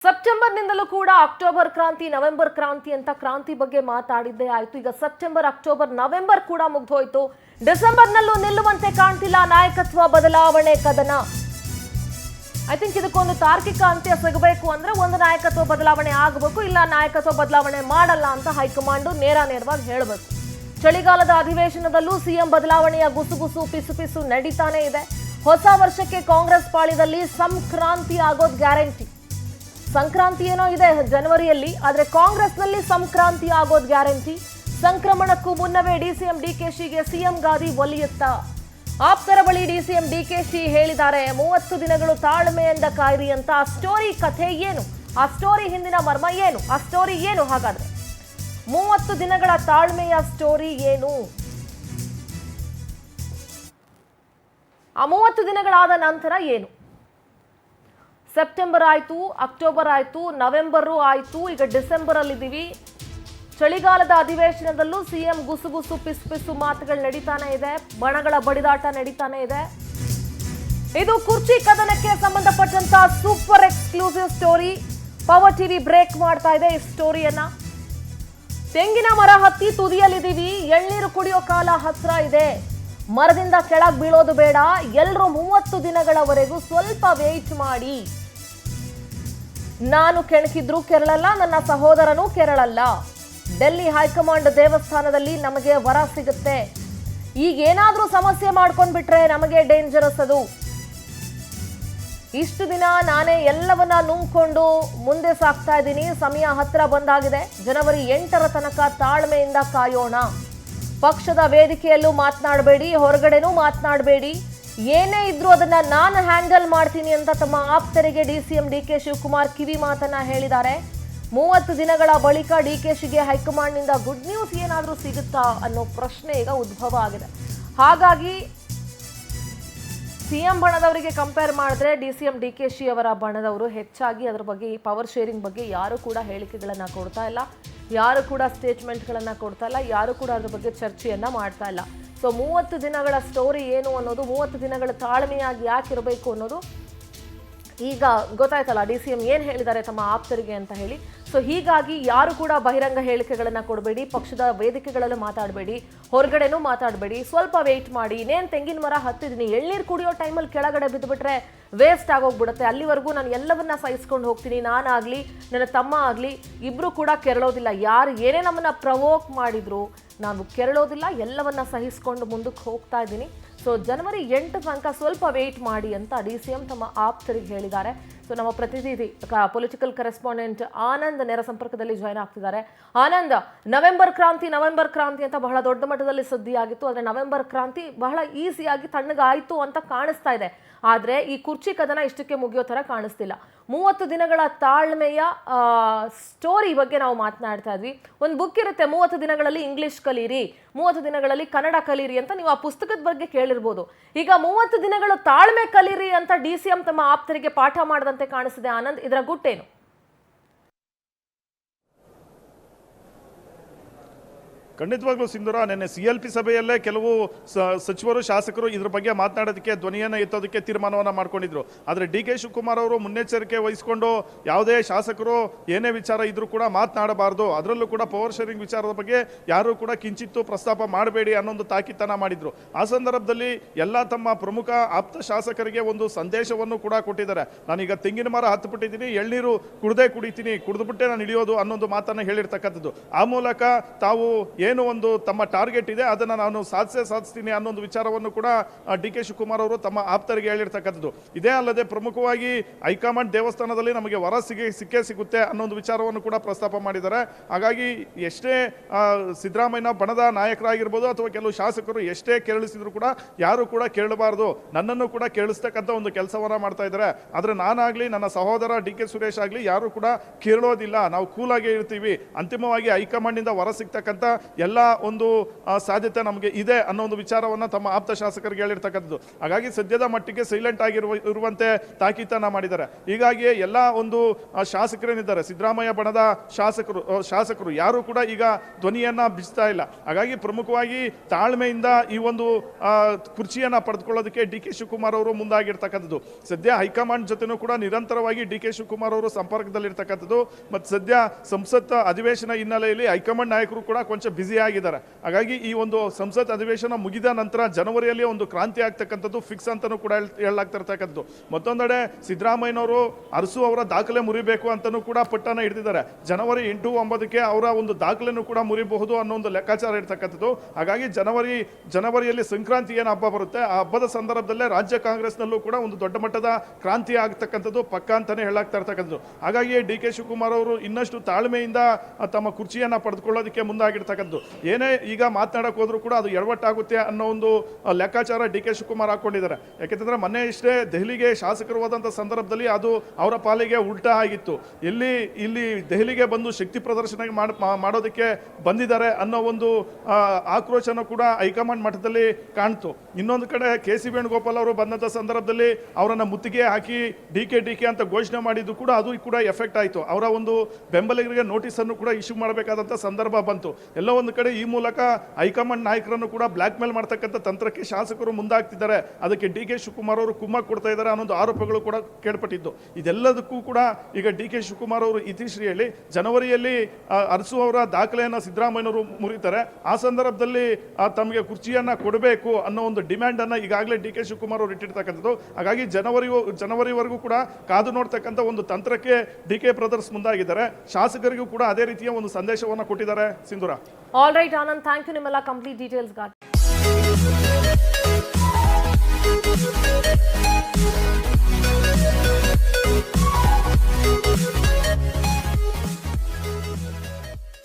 ಸೆಪ್ಟೆಂಬರ್ನಿಂದಲೂ ಕೂಡ ಅಕ್ಟೋಬರ್ ಕ್ರಾಂತಿ ನವೆಂಬರ್ ಕ್ರಾಂತಿ ಅಂತ ಕ್ರಾಂತಿ ಬಗ್ಗೆ ಮಾತಾಡಿದ್ದೇ ಆಯ್ತು. ಈಗ ಸೆಪ್ಟೆಂಬರ್ ಅಕ್ಟೋಬರ್ ನವೆಂಬರ್ ಕೂಡ ಮುಗ್ದೋಯ್ತು. ಡಿಸೆಂಬರ್ನಲ್ಲೂ ನಿಲ್ಲುವಂತೆ ಕಾಣ್ತಿಲ್ಲ ನಾಯಕತ್ವ ಬದಲಾವಣೆ ಕದನ. ಐ ಥಿಂಕ್ ಇದಕ್ಕೊಂದು ತಾರ್ಕಿಕ ಅಂತ್ಯ ಸಿಗಬೇಕು ಅಂದ್ರೆ ಒಂದು ನಾಯಕತ್ವ ಬದಲಾವಣೆ ಆಗಬೇಕು, ಇಲ್ಲ ನಾಯಕತ್ವ ಬದಲಾವಣೆ ಮಾಡಲ್ಲ ಅಂತ ಹೈಕಮಾಂಡ್ ನೇರವಾಗಿ ಹೇಳಬೇಕು. ಚಳಿಗಾಲದ ಅಧಿವೇಶನದಲ್ಲೂ ಸಿಎಂ ಬದಲಾವಣೆಯ ಗುಸುಗುಸು ಪಿಸುಪಿಸು ನಡೀತಾನೆ ಇದೆ. ಹೊಸ ವರ್ಷಕ್ಕೆ ಕಾಂಗ್ರೆಸ್ ಪಾಳ್ಯದಲ್ಲಿ ಸಂಕ್ರಾಂತಿ ಆಗೋದು ಗ್ಯಾರಂಟಿ. ಸಂಕ್ರಾಂತಿ ಏನೋ ಇದೆ ಜನವರಿಯಲ್ಲಿ, ಆದ್ರೆ ಕಾಂಗ್ರೆಸ್ನಲ್ಲಿ ಸಂಕ್ರಾಂತಿ ಆಗೋದು ಗ್ಯಾರಂಟಿ. ಸಂಕ್ರಮಣಕ್ಕೂ ಮುನ್ನವೇ ಡಿಸಿಎಂ ಡಿಕೆಶಿಗೆ ಸಿಎಂ ಗಾದಿ ಒಲಿಯುತ್ತ ಆಪ್ತರ ಬಳಿ ಡಿಸಿಎಂ ಡಿಕೆಶಿ ಹೇಳಿದ್ದಾರೆ, 30 ದಿನಗಳು ತಾಳ್ಮೆಯಿಂದ ಕಾಯಿರಿ ಅಂತ. ಆ ಸ್ಟೋರಿ ಕಥೆ ಏನು, ಆ ಸ್ಟೋರಿ ಹಿಂದಿನ ಮರ್ಮ ಏನು, ಆ ಸ್ಟೋರಿ ಏನು? ಹಾಗಾದ್ರೆ 30 ದಿನಗಳ ತಾಳ್ಮೆಯ ಸ್ಟೋರಿ ಏನು? ಆ 30 ದಿನಗಳಾದ ನಂತರ ಏನು? ಸೆಪ್ಟೆಂಬರ್ ಆಯ್ತು, ಅಕ್ಟೋಬರ್ ಆಯ್ತು, ನವೆಂಬರ್ ಆಯ್ತು, ಈಗ ಡಿಸೆಂಬರ್ ಅಲ್ಲಿದ್ದೀವಿ. ಚಳಿಗಾಲದ ಅಧಿವೇಶನದಲ್ಲೂ ಸಿಎಂ ಗುಸುಗುಸು ಪಿಸು ಮಾತುಗಳು ನಡೀತಾನೆ ಇದೆ, ಬಣಗಳ ಬಡಿದಾಟ ನಡೀತಾನೆ ಇದೆ. ಇದು ಕುರ್ಚಿ ಕದನಕ್ಕೆ ಸಂಬಂಧಪಟ್ಟಂತ super exclusive story. Power TV break ಮಾಡ್ತಾ ಇದೆ ಈ ಸ್ಟೋರಿಯನ್ನ. ತೆಂಗಿನ ಮರ ಹತ್ತಿ ತುದಿಯಲ್ಲಿದ್ದೀವಿ, ಎಳ್ನೀರು ಕುಡಿಯೋ ಕಾಲ ಹತ್ರ ಇದೆ. ಮರದಿಂದ ಕೆಳಗೆ ಬೀಳೋದು ಬೇಡ, ಎಲ್ಲರೂ 30 ದಿನಗಳವರೆಗೂ ಸ್ವಲ್ಪ ವೇಟ್ ಮಾಡಿ. ನಾನು ಕೆಣಕಿದ್ರು ಕೆರಳಲ್ಲ, ನನ್ನ ಸಹೋದರನೂ ಕೆರಳಲ್ಲ. ಡೆಲ್ಲಿ ಹೈಕಮಾಂಡ್ ದೇವಸ್ಥಾನದಲ್ಲಿ ನಮಗೆ ವರ ಸಿಗುತ್ತೆ. ಈಗೇನಾದ್ರೂ ಸಮಸ್ಯೆ ಮಾಡ್ಕೊಂಡ್ಬಿಟ್ರೆ ನಮಗೆ ಡೇಂಜರಸ್ ಅದು. ಇಷ್ಟು ದಿನ ನಾನೇ ಎಲ್ಲವನ್ನ ನುಂಗ್ಕೊಂಡು ಮುಂದೆ ಸಾಗ್ತಾ ಇದ್ದೀನಿ. ಸಮಯ ಹತ್ರ ಬಂದಾಗಿದೆ. ಜನವರಿ 8ರ ತನಕ ತಾಳ್ಮೆಯಿಂದ ಕಾಯೋಣ. ಪಕ್ಷದ ವೇದಿಕೆಯಲ್ಲೂ ಮಾತನಾಡಬೇಡಿ, ಹೊರಗಡೆನೂ ಮಾತನಾಡಬೇಡಿ. ಏನೇ ಇದ್ರೂ ಅದನ್ನ ನಾನು ಹ್ಯಾಂಡಲ್ ಮಾಡ್ತೀನಿ ಅಂತ ತಮ್ಮ ಆಪ್ತರಿಗೆ ಡಿಸಿಎಂ ಡಿಕೆ ಶಿವಕುಮಾರ್ ಕಿವಿ ಮಾತನ್ನ ಹೇಳಿದ್ದಾರೆ. 30 ದಿನಗಳ ಬಳಿಕ ಡಿಕೆಶಿಗೆ ಹೈಕಮಾಂಡ್ನಿಂದ ಗುಡ್ ನ್ಯೂಸ್ ಏನಾದರೂ ಸಿಗುತ್ತಾ ಅನ್ನೋ ಪ್ರಶ್ನೆ ಈಗ ಉದ್ಭವ ಆಗಿದೆ. ಹಾಗಾಗಿ ಸಿಎಂ ಬಣದವರಿಗೆ ಕಂಪೇರ್ ಮಾಡಿದ್ರೆ ಡಿಸಿಎಂ ಡಿಕೆಶಿ ಅವರ ಬಣದವರು ಹೆಚ್ಚಾಗಿ ಅದರ ಬಗ್ಗೆ, ಈ ಪವರ್ ಶೇರಿಂಗ್ ಬಗ್ಗೆ ಯಾರು ಕೂಡ ಹೇಳಿಕೆಗಳನ್ನ ಕೊಡ್ತಾ ಇಲ್ಲ, ಯಾರು ಕೂಡ ಸ್ಟೇಟ್ಮೆಂಟ್ಗಳನ್ನು ಕೊಡ್ತಾ ಇಲ್ಲ, ಯಾರು ಕೂಡ ಅದ್ರ ಬಗ್ಗೆ ಚರ್ಚೆಯನ್ನ ಮಾಡ್ತಾ ಇಲ್ಲ. ಸೊ 30 ದಿನಗಳ ಸ್ಟೋರಿ ಏನು ಅನ್ನೋದು, 30 ದಿನಗಳ ತಾಳ್ಮೆಯಾಗಿ ಯಾಕಿರಬೇಕು ಅನ್ನೋದು ಈಗ ಗೊತ್ತಾಯ್ತಲ್ಲ, ಡಿಸಿಎಂ ಏನು ಹೇಳಿದ್ದಾರೆ ತಮ್ಮ ಆಪ್ತರಿಗೆ ಅಂತ ಹೇಳಿ. ಸೊ ಹೀಗಾಗಿ ಯಾರು ಕೂಡ ಬಹಿರಂಗ ಹೇಳಿಕೆಗಳನ್ನು ಕೊಡಬೇಡಿ, ಪಕ್ಷದ ವೇದಿಕೆಗಳಲ್ಲಿ ಮಾತಾಡಬೇಡಿ, ಹೊರಗಡೆನೂ ಮಾತಾಡಬೇಡಿ, ಸ್ವಲ್ಪ ವೆಯ್ಟ್ ಮಾಡಿ. ಇನ್ನೇನು ತೆಂಗಿನ ಮರ ಹತ್ತಿದ್ದೀನಿ, ಎಳ್ನೀರು ಕುಡಿಯೋ ಟೈಮಲ್ಲಿ ಕೆಳಗಡೆ ಬಿದ್ದುಬಿಟ್ರೆ ವೇಸ್ಟ್ ಆಗೋಗ್ಬಿಡುತ್ತೆ. ಅಲ್ಲಿವರೆಗೂ ನಾನು ಎಲ್ಲವನ್ನ ಸಹಿಸ್ಕೊಂಡು ಹೋಗ್ತೀನಿ. ನಾನಾಗಲಿ ನನ್ನ ತಮ್ಮ ಆಗಲಿ ಇಬ್ಬರು ಕೂಡ ಕೆರಳೋದಿಲ್ಲ. ಯಾರು ಏನೇ ನಮ್ಮನ್ನು ಪ್ರವೋಕ್ ಮಾಡಿದ್ರು ನಾವು ಕೆರಳೋದಿಲ್ಲ, ಎಲ್ಲವನ್ನ ಸಹಿಸ್ಕೊಂಡು ಮುಂದಕ್ಕೆ ಹೋಗ್ತಾ ಇದ್ದೀನಿ. ಸೊ ಜನವರಿ 8 ತನಕ ಸ್ವಲ್ಪ ವೇಟ್ ಮಾಡಿ ಅಂತ ಡಿಸಿಎಂ ತಮ್ಮ ಆಪ್ತರಿಗೆ ಹೇಳಿದ್ದಾರೆ. ಸೊ ನಮ್ಮ ಪ್ರತಿನಿಧಿ ಪೊಲಿಟಿಕಲ್ ಕರೆಸ್ಪಾಂಡೆಂಟ್ ಆನಂದ್ ನೇರ ಸಂಪರ್ಕದಲ್ಲಿ ಜಾಯ್ನ್ ಆಗ್ತಿದ್ದಾರೆ. ಆನಂದ್, ನವೆಂಬರ್ ಕ್ರಾಂತಿ ಅಂತ ಬಹಳ ದೊಡ್ಡ ಮಟ್ಟದಲ್ಲಿ ಸುದ್ದಿಯಾಗಿತ್ತು. ಆದರೆ ನವೆಂಬರ್ ಕ್ರಾಂತಿ ಬಹಳ ಈಸಿಯಾಗಿ ತಣ್ಣಗಾಯಿತು ಅಂತ ಕಾಣಿಸ್ತಾ ಇದೆ. ಆದರೆ ಈ ಕುರ್ಚಿ ಕದನ ಇಷ್ಟಕ್ಕೆ ಮುಗಿಯೋ ಥರ ಕಾಣಿಸ್ತಿಲ್ಲ. 30 ದಿನಗಳ ತಾಳ್ಮೆಯ ಸ್ಟೋರಿ ಬಗ್ಗೆ ನಾವು ಮಾತನಾಡ್ತಾ ಇದ್ವಿ. ಒಂದು ಬುಕ್ ಇರುತ್ತೆ, 30 ದಿನಗಳಲ್ಲಿ ಇಂಗ್ಲಿಷ್ ಕಲೀರಿ, 30 ದಿನಗಳಲ್ಲಿ ಕನ್ನಡ ಕಲೀರಿ ಅಂತ. ನೀವು ಆ ಪುಸ್ತಕದ ಬಗ್ಗೆ ಕೇಳಿರ್ಬೋದು. ಈಗ 30 ದಿನಗಳು ತಾಳ್ಮೆ ಕಲೀರಿ ಅಂತ ಡಿಸಿಎಂ ತಮ್ಮ ಆಪ್ತರಿಗೆ ಪಾಠ ಮಾಡದಂತೆ ಕಾಣಿಸಿದೆ. ಆನಂದ್, ಇದರ ಗುಟ್ಟೇನು? ಖಂಡಿತವಾಗ್ಲೂ ಸಿಂಧೂರ, ನಿನ್ನೆ CLP ಸಭೆಯಲ್ಲೇ ಕೆಲವು ಸಚಿವರು, ಶಾಸಕರು ಇದ್ರ ಬಗ್ಗೆ ಮಾತನಾಡೋದಕ್ಕೆ, ಧ್ವನಿಯನ್ನು ಎತ್ತೋದಕ್ಕೆ ತೀರ್ಮಾನವನ್ನು ಮಾಡ್ಕೊಂಡಿದ್ರು. ಆದರೆ DK ಶಿವಕುಮಾರ್ ಅವರು ಮುನ್ನೆಚ್ಚರಿಕೆ ವಹಿಸಿಕೊಂಡು ಯಾವುದೇ ಶಾಸಕರು ಏನೇ ವಿಚಾರ ಇದ್ರೂ ಕೂಡ ಮಾತನಾಡಬಾರ್ದು, ಅದರಲ್ಲೂ ಕೂಡ ಪವರ್ ಶೇರಿಂಗ್ ವಿಚಾರದ ಬಗ್ಗೆ ಯಾರು ಕೂಡ ಕಿಂಚಿತ್ತು ಪ್ರಸ್ತಾಪ ಮಾಡಬೇಡಿ ಅನ್ನೊಂದು ತಾಕೀತನ ಮಾಡಿದ್ರು. ಆ ಸಂದರ್ಭದಲ್ಲಿ ಎಲ್ಲ ತಮ್ಮ ಪ್ರಮುಖ ಆಪ್ತ ಶಾಸಕರಿಗೆ ಒಂದು ಸಂದೇಶವನ್ನು ಕೂಡ ಕೊಟ್ಟಿದ್ದಾರೆ. ನಾನೀಗ ತೆಂಗಿನ ಮರ ಹತ್ತುಬಿಟ್ಟಿದ್ದೀನಿ, ಎಳ್ನೀರು ಕುಡಿತೀನಿ, ಕುಡಿದ್ಬಿಟ್ಟೆ ನಾನು ಇಳಿಯೋದು ಅನ್ನೊಂದು ಮಾತನ್ನು ಹೇಳಿರ್ತಕ್ಕಂಥದ್ದು. ಆ ಮೂಲಕ ತಾವು ಏನು ಒಂದು ತಮ್ಮ ಟಾರ್ಗೆಟ್ ಇದೆ ಅದನ್ನು ನಾನು ಸಾಧಿಸ್ತೀನಿ ಅನ್ನೊಂದು ವಿಚಾರವನ್ನು ಕೂಡ DK ಶಿವಕುಮಾರ್ ಅವರು ತಮ್ಮ ಆಪ್ತರಿಗೆ ಹೇಳಿರ್ತಕ್ಕಂಥದ್ದು. ಇದೇ ಅಲ್ಲದೆ ಪ್ರಮುಖವಾಗಿ ಹೈಕಮಾಂಡ್ ದೇವಸ್ಥಾನದಲ್ಲಿ ನಮಗೆ ವರ ಸಿಕ್ಕೇ ಸಿಗುತ್ತೆ ಅನ್ನೊಂದು ವಿಚಾರವನ್ನು ಕೂಡ ಪ್ರಸ್ತಾಪ ಮಾಡಿದ್ದಾರೆ. ಹಾಗಾಗಿ ಎಷ್ಟೇ ಸಿದ್ದರಾಮಯ್ಯ ಬಣದ ನಾಯಕರಾಗಿರ್ಬೋದು ಅಥವಾ ಕೆಲವು ಶಾಸಕರು ಎಷ್ಟೇ ಕೇಳಿಸಿದ್ರು ಕೂಡ ಯಾರು ಕೂಡ ಕೇಳಬಾರ್ದು, ನನ್ನನ್ನು ಕೂಡ ಕೇಳಿಸ್ತಕ್ಕಂಥ ಒಂದು ಕೆಲಸವನ್ನ ಮಾಡ್ತಾ ಇದ್ದಾರೆ. ಆದರೆ ನಾನಾಗ್ಲಿ ನನ್ನ ಸಹೋದರ DK ಸುರೇಶ್ ಆಗಲಿ ಯಾರು ಕೂಡ ಕೇಳೋದಿಲ್ಲ, ನಾವು ಕೂಲಾಗೇ ಇರ್ತೀವಿ. ಅಂತಿಮವಾಗಿ ಹೈಕಮಾಂಡ್ ಇಂದ ವರ ಸಿಗ್ತಕ್ಕಂಥ ಎಲ್ಲ ಒಂದು ಸಾಧ್ಯತೆ ನಮಗೆ ಇದೆ ಅನ್ನೋ ಒಂದು ವಿಚಾರವನ್ನ ತಮ್ಮ ಆಪ್ತ ಶಾಸಕರಿಗೆ ಹೇಳಿರ್ತಕ್ಕಂಥದ್ದು. ಹಾಗಾಗಿ ಸದ್ಯದ ಮಟ್ಟಿಗೆ ಸೈಲೆಂಟ್ ಇರುವಂತೆ ತಾಕೀತನ್ನ ಮಾಡಿದ್ದಾರೆ. ಹೀಗಾಗಿ ಎಲ್ಲ ಒಂದು ಶಾಸಕರೇನಿದ್ದಾರೆ, ಸಿದ್ದರಾಮಯ್ಯ ಬಣದ ಶಾಸಕರು ಯಾರು ಕೂಡ ಈಗ ಧ್ವನಿಯನ್ನ ಬಿಚ್ತಾ ಇಲ್ಲ. ಹಾಗಾಗಿ ಪ್ರಮುಖವಾಗಿ ತಾಳ್ಮೆಯಿಂದ ಈ ಒಂದು ಕುರ್ಚಿಯನ್ನ ಪಡೆದುಕೊಳ್ಳೋದಕ್ಕೆ ಡಿ ಕೆ ಶಿವಕುಮಾರ್ ಅವರು ಮುಂದಾಗಿರ್ತಕ್ಕಂಥದ್ದು. ಸದ್ಯ ಹೈಕಮಾಂಡ್ ಜೊತೆನೂ ಕೂಡ ನಿರಂತರವಾಗಿ ಡಿ ಕೆ ಶಿವಕುಮಾರ್ ಅವರು ಸಂಪರ್ಕದಲ್ಲಿರ್ತಕ್ಕಂಥದ್ದು. ಮತ್ತು ಸದ್ಯ ಸಂಸತ್ ಅಧಿವೇಶನ ಹಿನ್ನೆಲೆಯಲ್ಲಿ ಹೈಕಮಾಂಡ್ ನಾಯಕರು ಕೂಡ ಕೊಂಚ ಬ್ಯುಸಿ ಆಗಿದ್ದಾರೆ. ಹಾಗಾಗಿ ಈ ಒಂದು ಸಂಸತ್ ಅಧಿವೇಶನ ಮುಗಿದ ನಂತರ ಜನವರಿಯಲ್ಲಿ ಒಂದು ಕ್ರಾಂತಿ ಆಗ್ತಕ್ಕಂಥದ್ದು ಫಿಕ್ಸ್ ಅಂತಾನೂ ಕೂಡ ಹೇಳಲಾಗ್ತಿರ್ತಕ್ಕಂಥದ್ದು. ಮತ್ತೊಂದೆಡೆ ಸಿದ್ದರಾಮಯ್ಯನವರು ಅರಸು ಅವರ ದಾಖಲೆ ಮುರಿಬೇಕು ಅಂತಾನೂ ಕೂಡ ಪಟ್ಟನ ಹಿಡಿದಿದ್ದಾರೆ. ಜನವರಿ 8, 9ಕ್ಕೆ ಅವರ ಒಂದು ದಾಖಲೆನೂ ಕೂಡ ಮುರಿಬಹುದು ಅನ್ನೋ ಒಂದು ಲೆಕ್ಕಾಚಾರ ಇರ್ತಕ್ಕಂಥದ್ದು. ಹಾಗಾಗಿ ಜನವರಿಯಲ್ಲಿ ಸಂಕ್ರಾಂತಿ ಏನು ಹಬ್ಬ ಬರುತ್ತೆ, ಆ ಹಬ್ಬದ ಸಂದರ್ಭದಲ್ಲೇ ರಾಜ್ಯ ಕಾಂಗ್ರೆಸ್ನಲ್ಲೂ ಕೂಡ ಒಂದು ದೊಡ್ಡ ಮಟ್ಟದ ಕ್ರಾಂತಿ ಆಗ್ತಕ್ಕಂಥದ್ದು ಪಕ್ಕ ಅಂತಾನೆ ಹೇಳಾಗ್ತಾ ಇರ್ತಕ್ಕಂಥದ್ದು. ಹಾಗಾಗಿ ಡಿ ಕೆ ಶಿವಕುಮಾರ್ ಅವರು ಇನ್ನಷ್ಟು ತಾಳ್ಮೆಯಿಂದ ತಮ್ಮ ಕುರ್ಚಿಯನ್ನ ಪಡೆದುಕೊಳ್ಳೋದಕ್ಕೆ ಮುಂದಾಗಿರ್ತಕ್ಕಂಥದ್ದು. ಏನೇ ಈಗ ಮಾತನಾಡಕ್ ಹೋದ್ರು ಕೂಡ ಅದು ಎಡವಟ್ಟಾಗುತ್ತೆ ಅನ್ನೋ ಒಂದು ಲೆಕ್ಕಾಚಾರ ಡಿ ಕೆ ಶಿವಕುಮಾರ್ ಹಾಕೊಂಡಿದ್ದಾರೆ. ಯಾಕೆಂತಂದ್ರೆ ಮೊನ್ನೆ ಇಷ್ಟೇ ದೆಹಲಿಗೆ ಶಾಸಕರು ಹೋದಂತ ಸಂದರ್ಭದಲ್ಲಿ ಅದು ಅವರ ಪಾಲಿಗೆ ಉಲ್ಟಾ ಆಗಿತ್ತು. ಇಲ್ಲಿ ದೆಹಲಿಗೆ ಬಂದು ಶಕ್ತಿ ಪ್ರದರ್ಶನ ಮಾಡೋದಕ್ಕೆ ಬಂದಿದ್ದಾರೆ ಅನ್ನೋ ಒಂದು ಆಕ್ರೋಶನ ಕೂಡ ಹೈಕಮಾಂಡ್ ಮಟ್ಟದಲ್ಲಿ ಕಾಣ್ತು. ಇನ್ನೊಂದು ಕಡೆ ಕೆ ಸಿ ವೇಣುಗೋಪಾಲ್ ಅವರು ಬಂದಂತ ಸಂದರ್ಭದಲ್ಲಿ ಅವರನ್ನ ಮುತ್ತಿಗೆ ಹಾಕಿ ಡಿ ಕೆ ಅಂತ ಘೋಷಣೆ ಮಾಡಿದ್ದು ಕೂಡ ಅದು ಕೂಡ ಎಫೆಕ್ಟ್ ಆಯಿತು. ಅವರ ಒಂದು ಬೆಂಬಲಿಗರಿಗೆ ನೋಟಿಸ್ ಅನ್ನು ಕೂಡ ಇಶ್ಯೂ ಮಾಡಬೇಕಾದಂತ ಸಂದರ್ಭ ಬಂತು. ಎಲ್ಲೋ ಒಂದು ಕಡೆ ಈ ಮೂಲಕ ಹೈಕಮಾಂಡ್ ನಾಯಕರನ್ನು ಕೂಡ ಬ್ಲಾಕ್ ಮೇಲ್ ಮಾಡ್ತಕ್ಕಂಥ ತಂತ್ರಕ್ಕೆ ಶಾಸಕರು ಮುಂದಾಗ್ತಿದ್ದಾರೆ. ಅದಕ್ಕೆ ಡಿ ಕೆ ಶಿವಕುಮಾರ್ ಅವರು ಕುಮ್ಮಕ್ ಕೊಡ್ತಾ ಇದ್ದಾರೆ ಅನ್ನೋ ಆರೋಪಗಳು ಕೂಡ ಕೇಳ್ಪಟ್ಟಿದ್ದು. ಇದೆಲ್ಲದಕ್ಕೂ ಕೂಡ ಈಗ ಡಿ ಕೆ ಶಿವಕುಮಾರ್ ಅವರು ಇತಿಶ್ರೀ ಹೇಳಿ ಜನವರಿಯಲ್ಲಿ ಅರಸು ಅವರ ದಾಖಲೆಯನ್ನ ಸಿದ್ದರಾಮಯ್ಯನವರು ಮುರಿತಾರೆ. ಆ ಸಂದರ್ಭದಲ್ಲಿ ತಮಗೆ ಕುರ್ಚಿಯನ್ನ ಕೊಡಬೇಕು ಅನ್ನೋ ಒಂದು ಡಿಮ್ಯಾಂಡ್ ಅನ್ನ ಈಗಾಗಲೇ ಡಿ ಕೆ ಶಿವಕುಮಾರ್ ಅವರು ಇಟ್ಟಿರ್ತಕ್ಕಂಥದ್ದು. ಹಾಗಾಗಿ ಜನವರಿವರೆಗೂ ಕೂಡ ಕಾದು ನೋಡ್ತಕ್ಕಂಥ ಒಂದು ತಂತ್ರಕ್ಕೆ ಡಿ ಕೆ ಬ್ರದರ್ಸ್ ಮುಂದಾಗಿದ್ದಾರೆ. ಶಾಸಕರಿಗೂ ಕೂಡ ಅದೇ ರೀತಿಯ ಒಂದು ಸಂದೇಶವನ್ನು ಕೊಟ್ಟಿದ್ದಾರೆ. Sindoor. All right Anand, thank you ನಿಮ್ಮೆಲ್ಲ ಕಂಪ್ಲೀಟ್ ಡೀಟೇಲ್ಸ್ಗಾಗಿ.